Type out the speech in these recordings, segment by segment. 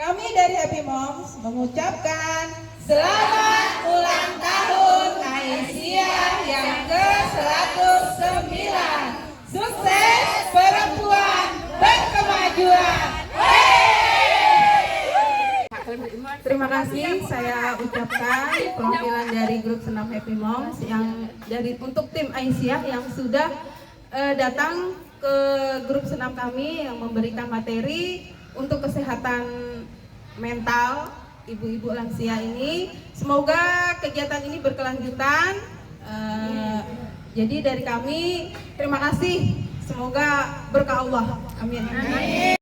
Kami dari Happy Moms mengucapkan selamat ulang tahun Aisyah yang ke-109. Sukses perempuan berkemajuan. Terima kasih saya ucapkan perwakilan dari grup senam Happy Moms yang untuk tim Aisyah yang sudah datang ke grup senam kami yang memberikan materi untuk kesehatan mental ibu-ibu lansia ini. Semoga kegiatan ini berkelanjutan. Jadi dari kami terima kasih. Semoga berkah Allah. Amin. Amin.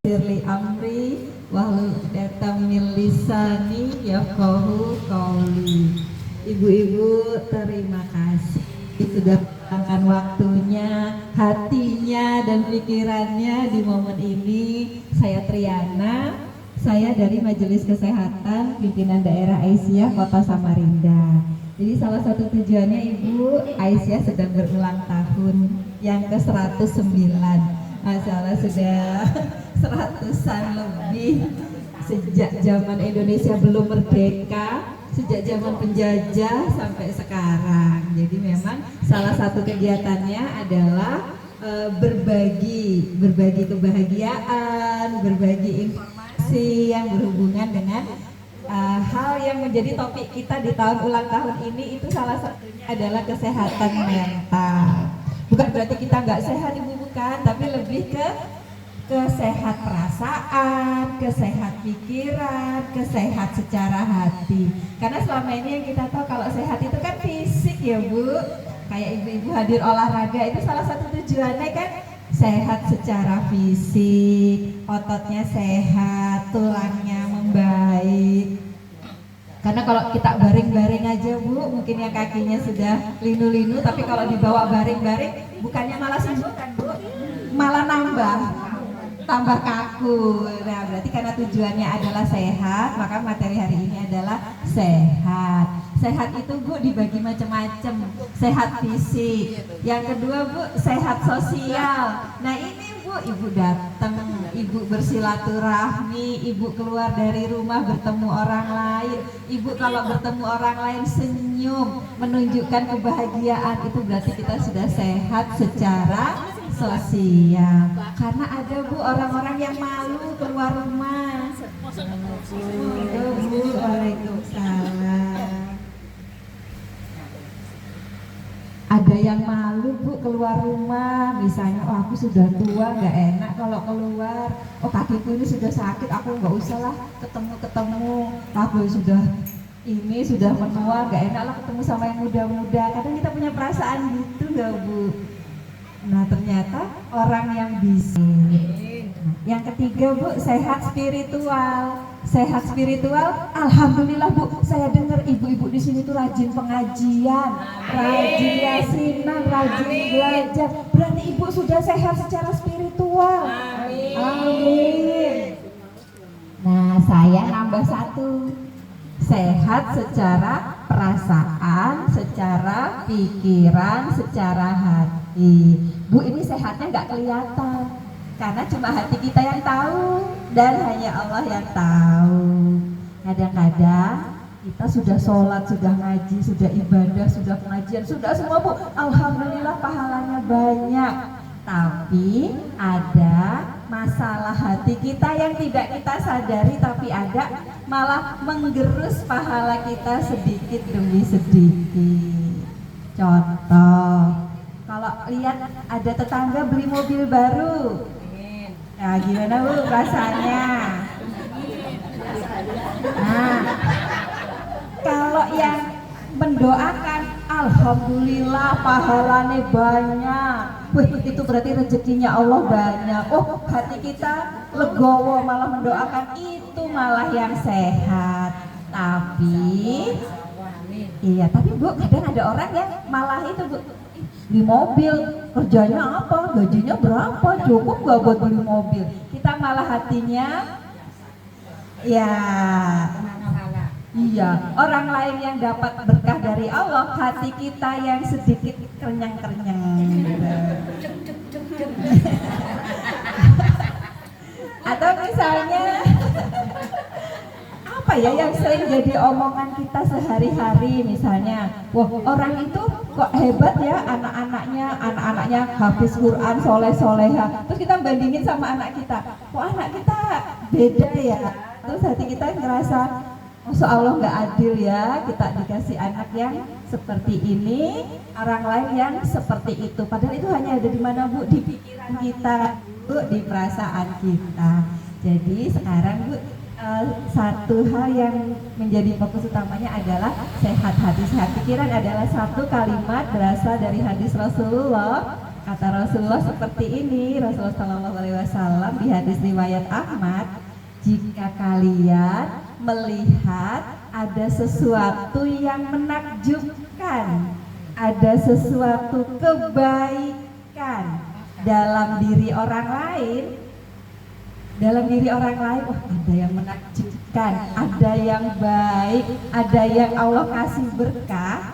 Sirli amri wahlul datam min lisani yafqahu qawli. Ibu-ibu terima kasih sudah meluangkan waktunya, hatinya dan pikirannya di momen ini. Saya Triana, saya dari Majelis Kesehatan Pimpinan Daerah Aisyah Kota Samarinda. Jadi salah satu tujuannya Ibu Aisyah sedang berulang tahun yang ke-109. Masalah sudah seratusan lebih sejak zaman Indonesia belum merdeka, sejak zaman penjajah sampai sekarang. Jadi memang salah satu kegiatannya adalah berbagi kebahagiaan, berbagi informasi yang berhubungan dengan hal yang menjadi topik kita di tahun ulang tahun ini. Itu salah satunya adalah kesehatan mental. Bukan berarti kita nggak sehat ibu, bukan, tapi lebih ke kesehat perasaan, kesehat pikiran, kesehat secara hati. Karena selama ini yang kita tahu kalau sehat itu kan fisik ya Bu. Kayak ibu-ibu hadir olahraga itu salah satu tujuannya kan sehat secara fisik, ototnya sehat, tulangnya membaik. Karena kalau kita baring-baring aja Bu, mungkin yang kakinya sudah linu-linu, tapi kalau dibawa baring-baring bukannya malah sembuh kan Bu, malah tambah kaku. Nah berarti karena tujuannya adalah sehat, maka materi hari ini adalah sehat. Sehat itu Bu dibagi macam-macam. Sehat fisik, yang kedua Bu sehat sosial. Nah ini Bu, ibu datang, ibu bersilaturahmi, ibu keluar dari rumah bertemu orang lain. Ibu kalau bertemu orang lain senyum, menunjukkan kebahagiaan, itu berarti kita sudah sehat secara sosial. Karena ada Bu orang-orang yang malu keluar rumah. Bu, waalaikumsalam. Ada yang malu Bu keluar rumah, misalnya aku sudah tua nggak enak kalau keluar, kakiku ini sudah sakit, aku nggak usah lah ketemu, aku sudah menua, nggak enak lah ketemu sama yang muda-muda. Kadang kita punya perasaan gitu nggak Bu? Nah ternyata orang yang bisa. Yang ketiga Bu, sehat spiritual. Sehat spiritual, alhamdulillah Bu, saya dengar ibu-ibu di sini tuh rajin pengajian, rajin yasinan, rajin belajar. Berarti ibu sudah sehat secara spiritual. Amin. Nah saya nambah satu, sehat secara perasaan, secara pikiran, secara hati. Bu ini sehatnya nggak kelihatan, karena cuma hati kita yang tahu dan hanya Allah yang tahu. Kadang-kadang kita sudah sholat, sudah ngaji, sudah ibadah, sudah pengajian, sudah semua Bu, alhamdulillah pahalanya banyak. Tapi ada masalah hati kita yang tidak kita sadari tapi ada, malah menggerus pahala kita sedikit demi sedikit. Contoh, kalau lihat ada tetangga beli mobil baru, nah gimana Bu rasanya? Nah, kalau yang mendoakan, alhamdulillah pahalanya banyak. Wih, itu berarti rezekinya Allah banyak. Oh, hati kita legowo malah mendoakan, itu malah yang sehat. Tapi tapi Bu, kadang ada orang yang malah itu Bu, beli mobil, kerjanya apa, gajinya berapa, cukup gak buat beli mobil. Kita malah hatinya iya, orang lain yang dapat berkah dari Allah, hati kita yang sedikit kerenyang-kerenyang gitu. Atau misalnya apa ya yang sering jadi omongan kita sehari-hari, misalnya, wah orang itu kok hebat ya, anak-anaknya habis Quran, soleh-soleha. Terus kita bandingin sama anak kita, kok anak kita beda ya. Terus hati kita ngerasa, Masya Allah nggak adil ya, kita dikasih anak yang seperti ini, orang lain yang seperti itu. Padahal itu hanya ada di mana Bu? Di pikiran kita, Bu, di perasaan kita. Jadi sekarang Bu, satu hal yang menjadi fokus utamanya adalah sehat hati, sehat pikiran adalah satu kalimat berasal dari hadis Rasulullah. Kata Rasulullah seperti ini, Rasulullah SAW di hadis riwayat Ahmad, jika kalian melihat ada sesuatu yang menakjubkan, ada sesuatu kebaikan dalam diri orang lain, oh ada yang menakjubkan, ada yang baik, ada yang Allah kasih berkah,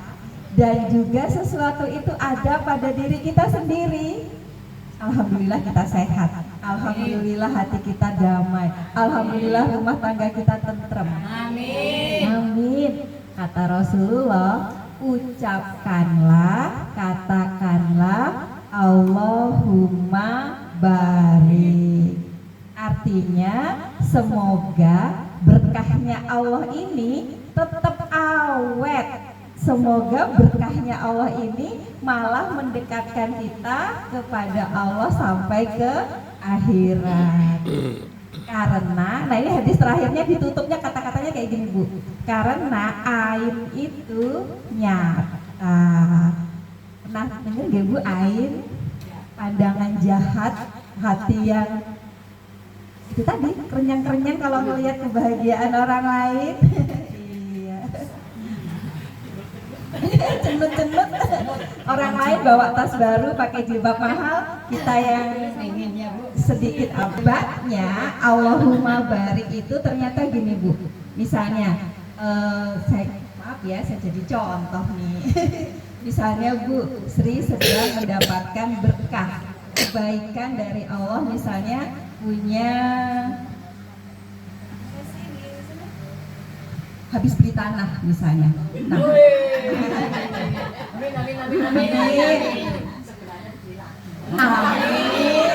dan juga sesuatu itu ada pada diri kita sendiri, alhamdulillah kita sehat, alhamdulillah hati kita damai, alhamdulillah rumah tangga kita tentrem. Amin. Amin. Kata Rasulullah, ucapkanlah, katakanlah Allahumma barik. Artinya semoga berkahnya Allah ini tetap awet. Semoga berkahnya Allah ini malah mendekatkan kita kepada Allah sampai ke akhirat. Karena, nah ini hadis terakhirnya ditutupnya kata-katanya kayak gini Bu. Karena ain itu nyata. Pernah dengar gak Bu ain? Pandangan jahat, hati yang itu tadi kerenyang-kerenyang kalau melihat kebahagiaan orang lain. Iya. Cenut-cenut. Orang lain bawa tas baru, pakai jilbab mahal, kita yang sedikit abadnya Allahumma barik itu ternyata gini Bu. Misalnya, maaf ya, saya jadi contoh nih. Misalnya Bu, Sri sedang mendapatkan berkah, kebaikan dari Allah, misalnya punya habis beli tanah misalnya. Nah, amin.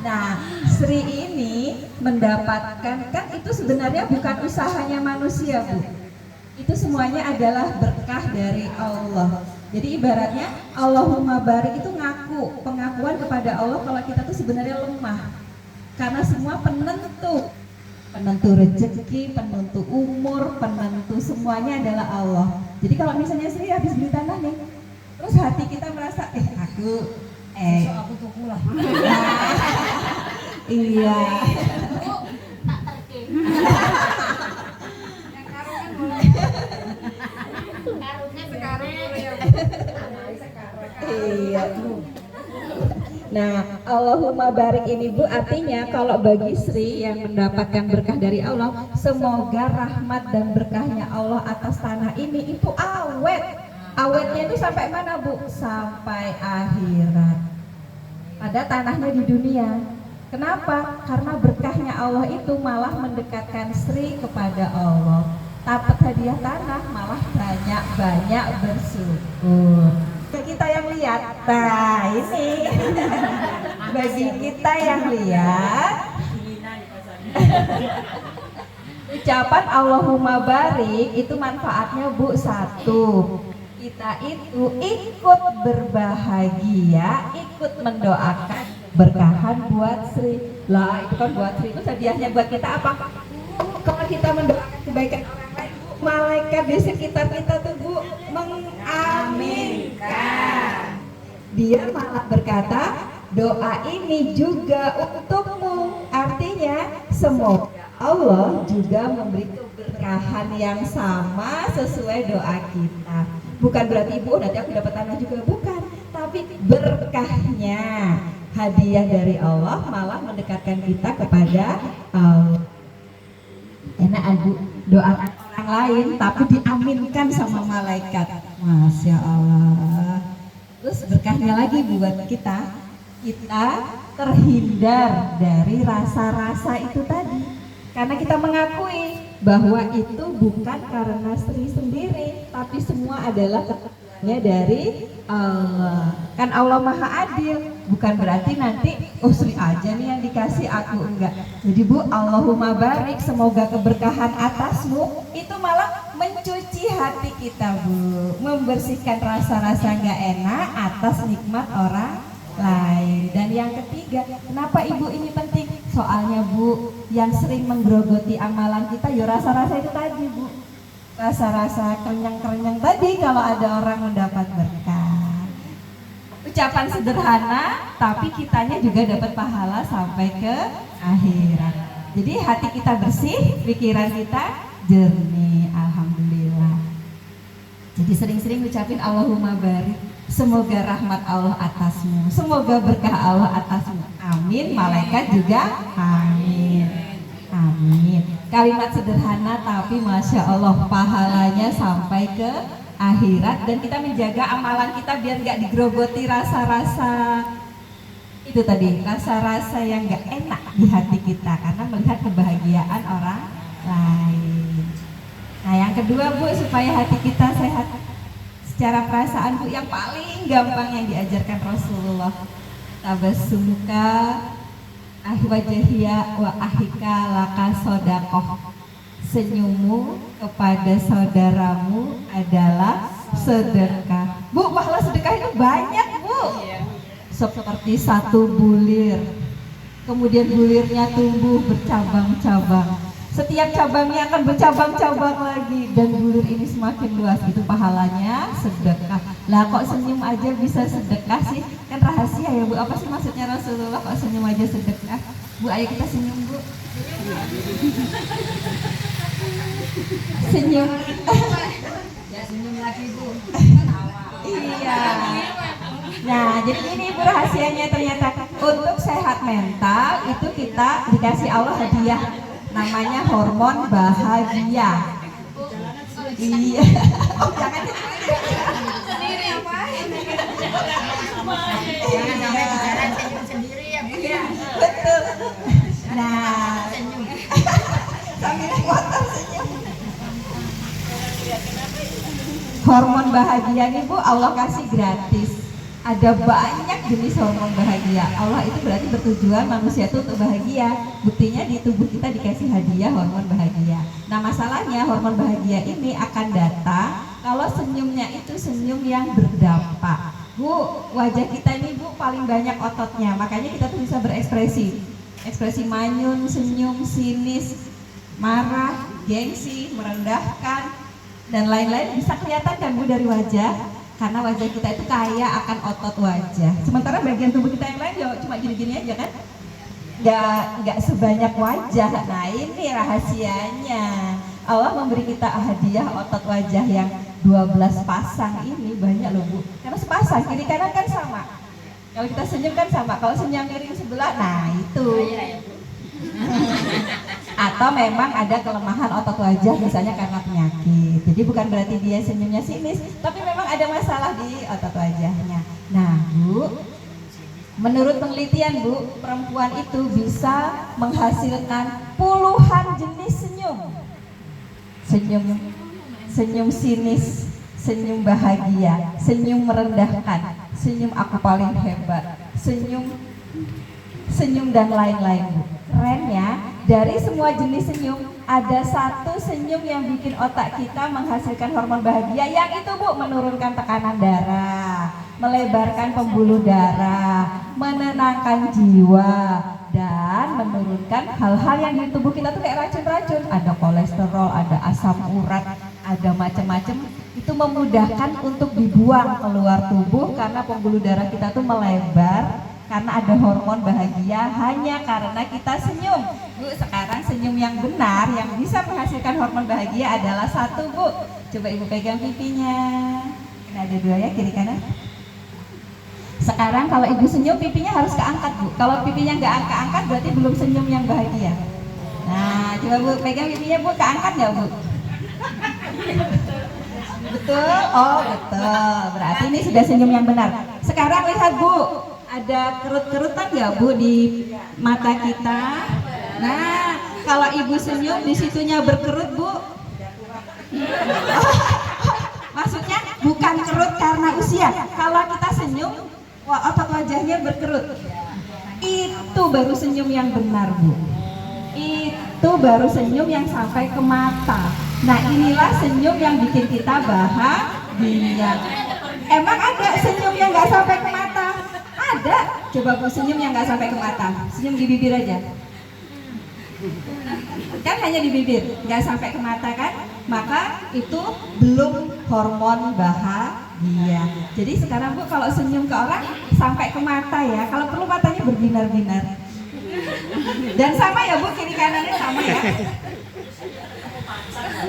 Nah, Sri ini mendapatkan, kan itu sebenarnya bukan usahanya manusia Bu. Itu semuanya adalah berkah dari Allah. Jadi ibaratnya Allahumma barik itu pengakuan kepada Allah kalau kita tuh sebenarnya lemah. Karena semua penentu rezeki, penentu umur, penentu semuanya adalah Allah. Jadi kalau misalnya Sri habis beli tanah nih, terus hati kita merasa aku tuku lah. Iya. Iya. Nah, Allahumma barik ini Bu artinya kalau bagi Sri yang mendapatkan berkah dari Allah, semoga rahmat dan berkahnya Allah atas tanah ini itu awet. Awetnya itu sampai mana Bu? Sampai akhirat. Pada tanahnya di dunia. Kenapa? Karena berkahnya Allah itu malah mendekatkan Sri kepada Allah. Dapat hadiah tanah malah banyak-banyak bersyukur. kita yang lihat. Nah ini bagi kita yang lihat ucapan Allahumma barik itu manfaatnya Bu satu, kita itu ikut berbahagia, ikut mendoakan berkahan buat Sri. Lah itu kan buat Sri, itu hadiahnya buat kita apa? Kalau kita mendoakan kebaikan orang lain, malaikat di sekitar kita tuh Bu mengaminkan. Dia malah berkata, doa ini juga untukmu. Artinya semoga Allah juga memberi keberkahan yang sama sesuai doa kita. Bukan berarti Ibu nanti aku dapat tanah juga, bukan. Tapi berkahnya, hadiah dari Allah malah mendekatkan kita kepada Allah. Enak Bu, doakan orang lain tapi diaminkan sama malaikat. Masya Allah. Terus berkahnya lagi buat kita terhindar dari rasa-rasa itu tadi. Karena kita mengakui bahwa itu bukan karena Sri sendiri, tapi semua adalah ketentuannya dari Allah. Kan Allah Maha Adil, bukan berarti nanti Sri aja nih yang dikasih, aku enggak. Jadi Bu, Allahumma barik, semoga keberkahan atasmu itu malah mencuci hati kita Bu, membersihkan rasa-rasa enggak enak atas nikmat orang lain. Dan yang ketiga, kenapa Ibu ini penting? Soalnya Bu, yang sering menggerogoti amalan kita ya rasa-rasa itu tadi Bu, rasa-rasa kerenyang-kerenyang tadi kalau ada orang mendapat berkah. Ucapan sederhana tapi kitanya juga dapat pahala sampai ke akhirat. Jadi hati kita bersih, pikiran kita jernih, alhamdulillah. Jadi sering-sering ucapin Allahumma barik, semoga rahmat Allah atasmu, semoga berkah Allah atasmu. Amin. Malaikat juga amin. Amin. Kalimat sederhana tapi Masya Allah pahalanya sampai ke akhirat. Dan kita menjaga amalan kita biar gak digerogoti rasa-rasa itu tadi, rasa-rasa yang gak enak di hati kita karena melihat kebahagiaan orang lain. Nah yang kedua Bu, supaya hati kita sehat secara perasaan Bu, yang paling gampang yang diajarkan Rasulullah, tabassumuka ahwajahia wa ahika laka sodakoh, senyummu kepada saudaramu adalah sedekah. Bu, pahala sedekah itu banyak Bu, seperti satu bulir, kemudian bulirnya tumbuh bercabang-cabang, setiap cabangnya akan bercabang-cabang lagi, dan bulir ini semakin luas. Itu pahalanya sedekah. Lah kok senyum aja bisa sedekah sih? Kan rahasia ya Bu, apa sih maksudnya Rasulullah kok senyum aja sedekah? Bu, ayo kita senyum Bu. Senyum. Ya senyum lagi Bu. Iya. Nah jadi ini Bu rahasianya, ternyata untuk sehat mental itu kita dikasih Allah hadiah, namanya hormon bahagia. Iya. Oh, jangan sendiri apa? Jangan sampai bicara sendiri ya Bu ya. Betul. Nah, sambil motor senyum. Hormon bahagia nih Bu, Allah kasih gratis. Ada banyak jenis hormon bahagia. Allah itu berarti bertujuan manusia itu untuk bahagia. Buktinya di tubuh kita dikasih hadiah hormon bahagia. Nah masalahnya hormon bahagia ini akan datang kalau senyumnya itu senyum yang berdampak. Bu, wajah kita ini Bu paling banyak ototnya, makanya kita tuh bisa berekspresi. Ekspresi manyun, senyum, sinis, marah, gengsi, merendahkan, dan lain-lain bisa kelihatan kan Bu dari wajah. Karena wajah kita itu kaya akan otot wajah. Sementara bagian tubuh kita yang lain ya cuma gini-gini aja kan, nggak sebanyak wajah. Nah ini rahasianya, Allah memberi kita hadiah otot wajah yang 12 pasang ini banyak loh Bu. Karena sepasang kiri kanan kan sama. Kalau kita senyum kan sama. Kalau senyum miring sebelah, nah itu. Atau memang ada kelemahan otot wajah misalnya karena penyakit. Jadi bukan berarti dia senyumnya sinis, tapi memang ada masalah di otot wajahnya. Nah Bu, menurut penelitian Bu, perempuan itu bisa menghasilkan puluhan jenis senyum. Senyum sinis, senyum bahagia, senyum merendahkan, senyum aku paling hebat, senyum dan lain-lain, Bu. Keren ya, dari semua jenis senyum ada satu senyum yang bikin otak kita menghasilkan hormon bahagia, yang itu, Bu, menurunkan tekanan darah, melebarkan pembuluh darah, menenangkan jiwa, dan menurunkan hal-hal yang di tubuh kita tuh kayak racun-racun, ada kolesterol, ada asam urat, ada macam-macam. Itu memudahkan untuk dibuang keluar tubuh karena pembuluh darah kita tuh melebar karena ada hormon bahagia hanya karena kita senyum. Bu, sekarang senyum yang benar yang bisa menghasilkan hormon bahagia adalah satu, Bu. Coba Ibu pegang pipinya. Ini ada dua ya, kiri kanan. Sekarang kalau Ibu senyum, pipinya harus keangkat, Bu. Kalau pipinya nggak angkat berarti belum senyum yang bahagia. Nah, coba Bu pegang pipinya, Bu, keangkat nggak, Bu? Betul? Oh, betul. Berarti ini sudah senyum yang benar. Sekarang lihat, Bu, ada kerut-kerutan nggak, Bu, di mata kita? Nah, kalau Ibu senyum di situnya berkerut, Bu. Maksudnya bukan kerut karena usia. Kalau kita senyum, otot wajahnya berkerut. Itu baru senyum yang benar, Bu. Itu baru senyum yang sampai ke mata. Nah, inilah senyum yang bikin kita bahagia. Emang ada senyum yang nggak sampai ke mata? Ada. Coba Bu senyum yang nggak sampai ke mata. Senyum di bibir aja. Kan hanya di bibir, nggak sampai ke mata kan? Maka itu belum hormon bahagia. Jadi sekarang, Bu, kalau senyum ke orang sampai ke mata ya. Kalau perlu matanya berbinar-binar. Dan sama ya, Bu, kiri kanannya sama ya.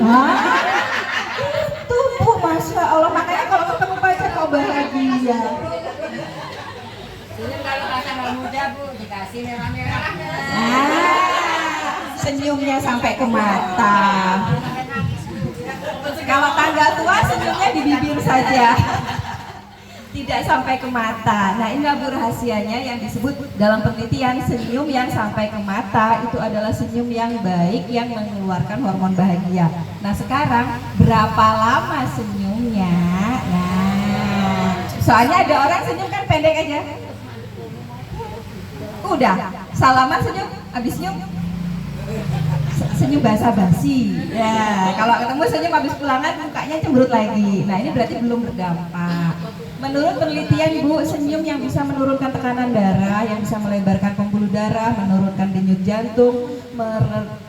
Wah, itu, Bu, Masya Allah. Makanya kalau ketemu pacar kok bahagia. Senyum kalau pasangan muda, Bu, dikasih merah-merah. Senyumnya sampai ke mata. Kalau tanggal tua senyumnya di bibir saja, tidak sampai ke mata. Nah, inilah, Bu, rahasianya yang disebut dalam penelitian senyum yang sampai ke mata itu adalah senyum yang baik yang mengeluarkan hormon bahagia. Nah, sekarang berapa lama senyumnya? Nah, soalnya ada orang senyum kan pendek aja. Udah, salaman senyum, habis senyum senyum basa-basi. Ya, kalau ketemu senyum habis pulangan mukanya cemberut lagi. Nah, ini berarti belum berdampak. Menurut penelitian, Bu, senyum yang bisa menurunkan tekanan darah, yang bisa melebarkan pembuluh darah, menurunkan denyut jantung,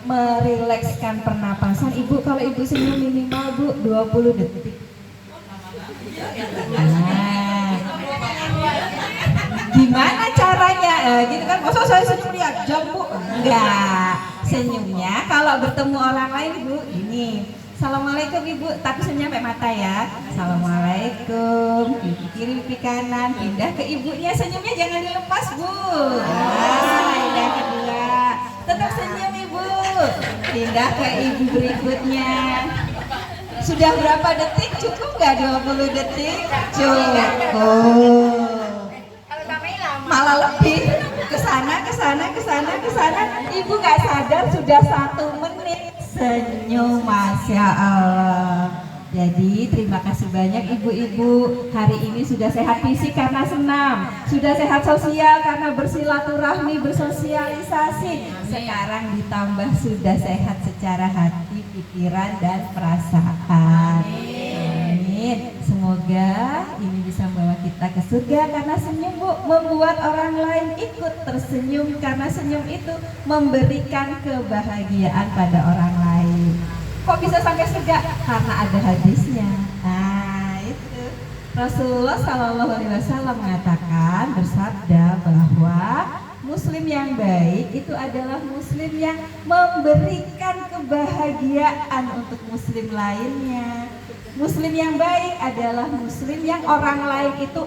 merilekskan pernapasan. Ibu, kalau Ibu senyum minimal, Bu, 20 detik. Nah, gimana caranya? Gitu kan, masa saya senyum lihat jam, Bu? Enggak. Senyumnya kalau bertemu orang lain, Bu, ini. Assalamualaikum, Ibu, tapi senyum sampai mata ya. Assalamualaikum, pipi kiri, pipi kanan, pindah ke ibunya, senyumnya jangan dilepas, Bu. Yang kedua, tetap senyum, Ibu. Pindah ke ibu berikutnya. Sudah berapa detik? Cukup nggak 20 detik? Cukup. Malah lebih. Kesana. Ibu nggak sadar sudah 1 menit senyum, Masya Allah. Jadi terima kasih banyak ibu-ibu. Hari ini sudah sehat fisik karena senam, sudah sehat sosial karena bersilaturahmi, bersosialisasi. Sekarang ditambah sudah sehat secara hati, pikiran, dan perasaan. Amin. Semoga ini bisa membawa kita ke surga karena senyum, Bu, membuat orang lain ikut tersenyum karena senyum itu memberikan kebahagiaan pada orang lain. Kok bisa sampai surga? Karena ada hadisnya. Nah, itu Rasulullah SAW mengatakan, bersabda bahwa Muslim yang baik itu adalah Muslim yang memberikan kebahagiaan untuk Muslim lainnya. Muslim yang baik adalah Muslim yang orang lain itu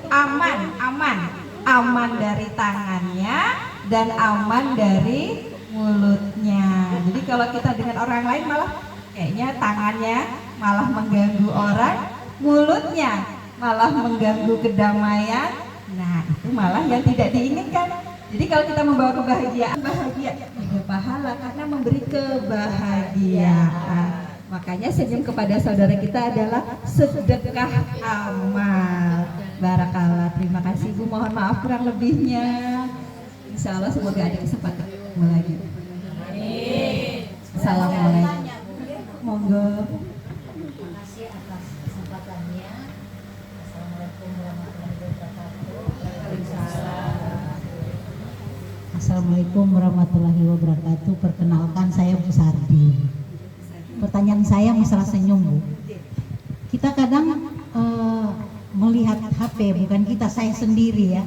aman dari tangannya dan aman dari mulutnya. Jadi kalau kita dengan orang lain malah kayaknya tangannya malah mengganggu orang, mulutnya malah mengganggu kedamaian. Nah, itu malah yang tidak diinginkan. Jadi kalau kita membawa kebahagiaan, bahagia juga pahala karena memberi kebahagiaan. Makanya senyum kepada saudara kita adalah sedekah amal. Barakallah. Terima kasih Ibu. Mohon maaf kurang lebihnya. Insya Allah semoga ada kesempatan ketemu lagi. Assalamualaikum. Monggo. Terima kasih atas kesempatannya. Assalamualaikum warahmatullahi wabarakatuh. Assalamualaikum warahmatullahi wabarakatuh. Perkenalkan, saya Bu Sardi. Pertanyaan saya masalah senyum, Bu. Kita kadang melihat HP, bukan kita, saya sendiri ya.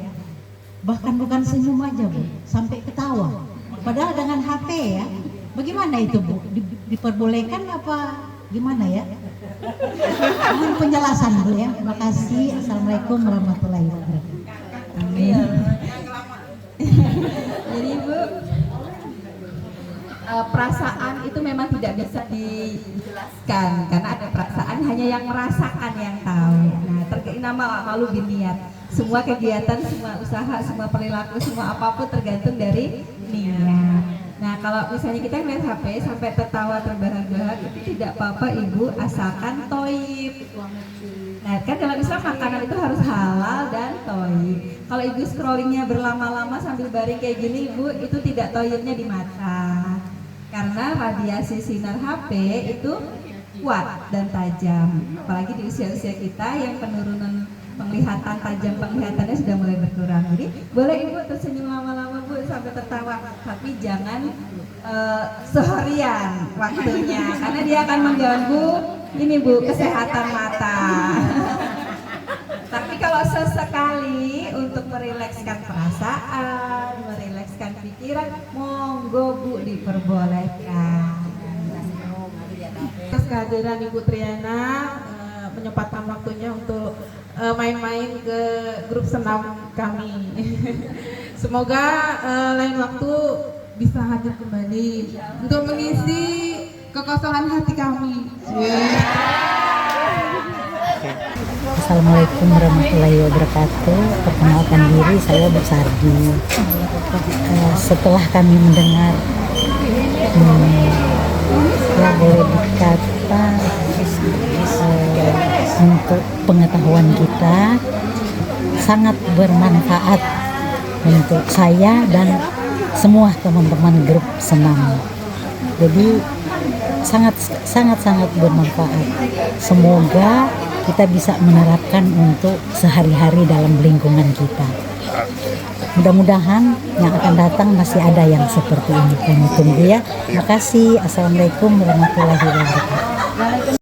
Bahkan bukan senyum aja, Bu, sampai ketawa. Padahal dengan HP ya. Bagaimana itu, Bu? Diperbolehkan apa gimana ya? Mohon penjelasan, Bu ya. Terima kasih. Assalamualaikum warahmatullahi wabarakatuh. Amin. Jadi Ibu, perasaan itu memang tidak bisa dijelaskan karena ada perasaan hanya yang merasakan yang tahu. Nah, nama malu biniat. Semua kegiatan, semua usaha, semua perilaku, semua apapun tergantung dari niat. Nah, kalau misalnya kita melihat HP sampai tertawa terbahak-bahak itu tidak apa-apa Ibu, asalkan toib. Nah, kan dalam Islam makanan itu harus halal dan toib. Kalau Ibu scrollingnya berlama-lama sambil baring kayak gini Ibu, itu tidak toibnya di mata. Karena radiasi sinar HP itu kuat dan tajam. Apalagi di usia-usia kita yang penurunan penglihatan, tajam penglihatannya sudah mulai berkurang. Jadi boleh Ibu tersenyum lama-lama Bu sampai tertawa, tapi jangan seharian waktunya karena dia akan mengganggu ini Bu, kesehatan mata. Tapi kalau sesekali untuk merilekskan perasaan, merilekskan pikiran, monggo Bu, diperbolehkan. Atas kehadiran Ibu Triana menyempatkan waktunya untuk main-main ke grup senam kami. Semoga lain waktu bisa hadir kembali untuk mengisi kekosongan hati kami. Assalamualaikum warahmatullahi wabarakatuh. Perkenalkan diri, saya Bu Sardi. Setelah kami mendengar ya boleh dikata untuk pengetahuan kita sangat bermanfaat untuk saya dan semua teman-teman grup senam. Jadi sangat bermanfaat. Semoga kita bisa menerapkan untuk sehari-hari dalam lingkungan kita. Mudah-mudahan yang akan datang masih ada yang seperti ini. Kami tunggu ya. Terima kasih. Assalamualaikum warahmatullahi wabarakatuh.